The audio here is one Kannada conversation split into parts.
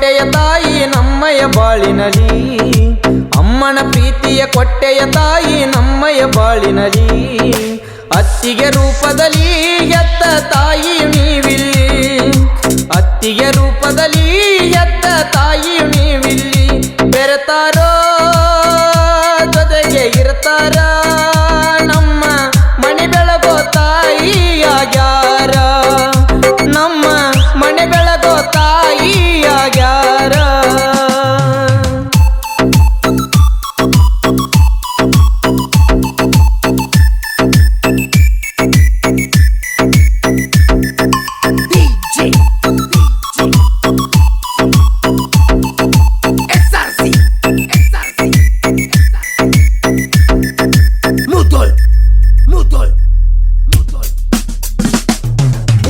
ಕೊಟ್ಟೆಯ ತಾಯಿ ನಮ್ಮಯ ಬಾಳಿನಲಿ ಅಮ್ಮನ ಪ್ರೀತಿಯ ಕೊಟ್ಟೆಯ ತಾಯಿ ನಮ್ಮಯ ಬಾಳಿನಲಿ ಅತ್ತಿಗೆ ರೂಪದಲ್ಲಿ ಎತ್ತ ತಾಯಿ ನೀವಿಲ್ಲಿ ಅತ್ತಿಗೆ ರೂಪದಲ್ಲಿ ಎತ್ತ ತಾಯಿ ನೀವಿಲ್ಲಿ ಬೆರೆತಾರೋ ಜೊತೆಗೆ ಇರ್ತಾರ ನಮ್ಮ ಮನೆ ಬೆಳಗೋ ತಾಯಿಯಾಗ್ಯಾರ ನಮ್ಮ ಮನೆ ಬೆಳಗೋ ತಾಯಿಯಾಗ್ಯಾರ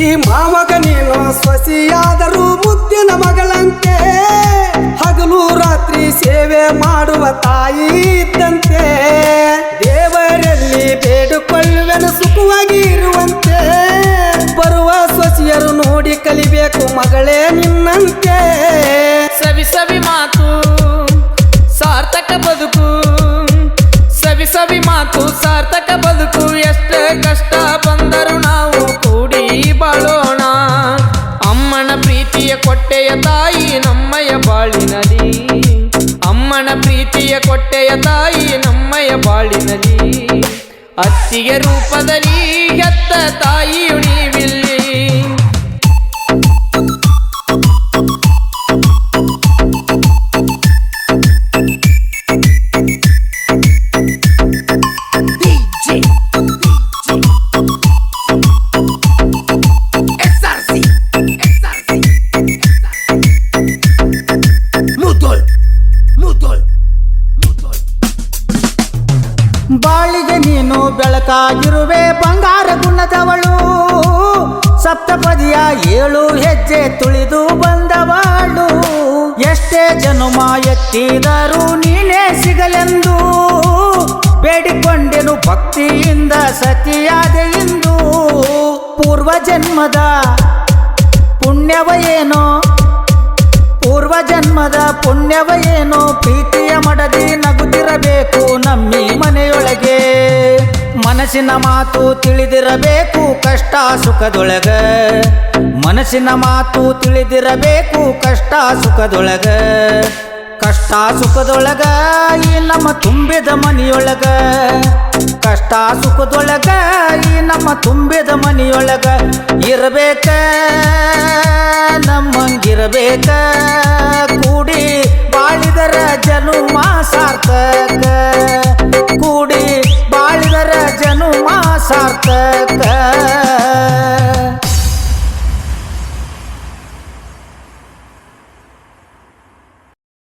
ಈ ಮಾವಗ ನೀನು ಸ್ವಸಿಯಾದರೂ ಮುದ್ದಿನ ಮಗಳಂತೆ ಹಗಲು ರಾತ್ರಿ ಸೇವೆ ಮಾಡುವ ತಾಯಿ ಇದ್ದಂತೆ ದೇವರಲ್ಲಿ ಬೇಡಿಕೊಳ್ಳುವೆನು ಸುಖವಾಗಿ ಇರುವಂತೆ ಬರುವ ಸ್ವಸಿಯರು ನೋಡಿ ಕಲಿಬೇಕು ಮಗಳೇ ನಿನ್ನಂತೆ ಸವಿ ಸವಿ ಮಾತು ಸಾರ್ಥಕ ಬದುಕು ಸವಿ ಸವಿ ಮಾತು ಸಾರ್ಥಕ ಬದುಕು ಎಷ್ಟೇ ಕಷ್ಟ ಬಂದರು ನಾವು ಕೂಡಿ ಬಾಳೋಣ ಅಮ್ಮನ ಪ್ರೀತಿಯ ಕೊಟ್ಟೆಯ ತಾಯಿ ನಮ್ಮಯ ಬಾಳಿನಲಿ ಅಮ್ಮನ ಪ್ರೀತಿಯ ಕೊಟ್ಟೆಯ ತಾಯಿ ನಮ್ಮಯ ಬಾಳಿನಲಿ ಅತ್ತಿಗೆ ರೂಪದಲ್ಲಿ ಎತ್ತ ತಾಯಿಯು ನೀವಿಲ್ಲಿ ಬಾಳಿಗೆ ನೀನು ಬೆಳಕಾಗಿರುವೆ ಬಂಗಾರ ಗುಣದವಳು ಸಪ್ತಪದಿಯ 7 ಹೆಜ್ಜೆ ತುಳಿದು ಬಂದವಳು ಎಷ್ಟೇ ಜನುಮ ಎತ್ತಿದರೂ ನೀನೇ ಸಿಗಲೆಂದು ಬೇಡಿಕೊಂಡೆನು ಭಕ್ತಿಯಿಂದ ಸತಿಯಾದೆ ಇಂದು ಪೂರ್ವ ಜನ್ಮದ ಪುಣ್ಯವ ಏನೋ ಪೂರ್ವ ಜನ್ಮದ ಪುಣ್ಯವ ಏನೋ ಪ್ರೀತಿಯ ಮಡದಿ ನಗುತ್ತಿರಬೇಕು ನಮ್ಮಿ ಮನೆಯೊಳಗೆ ಮನಸ್ಸಿನ ಮಾತು ತಿಳಿದಿರಬೇಕು ಕಷ್ಟ ಸುಖದೊಳಗ ಮನಸ್ಸಿನ ಮಾತು ತಿಳಿದಿರಬೇಕು ಕಷ್ಟ ಸುಖದೊಳಗ ಕಷ್ಟ ಸುಖದೊಳಗ ಈ ನಮ್ಮ ತುಂಬಿದ ಮನೆಯೊಳಗ ಕಷ್ಟ ಸುಖದೊಳಗ ಈ ನಮ್ಮ ತುಂಬಿದ ಮನೆಯೊಳಗ ಇರಬೇಕ ನಮ್ಮಂಗಿರಬೇಕ ಕೂಡಿ ಬಾಳಿದರ ಜನುಮ ಸಾರ್ಥ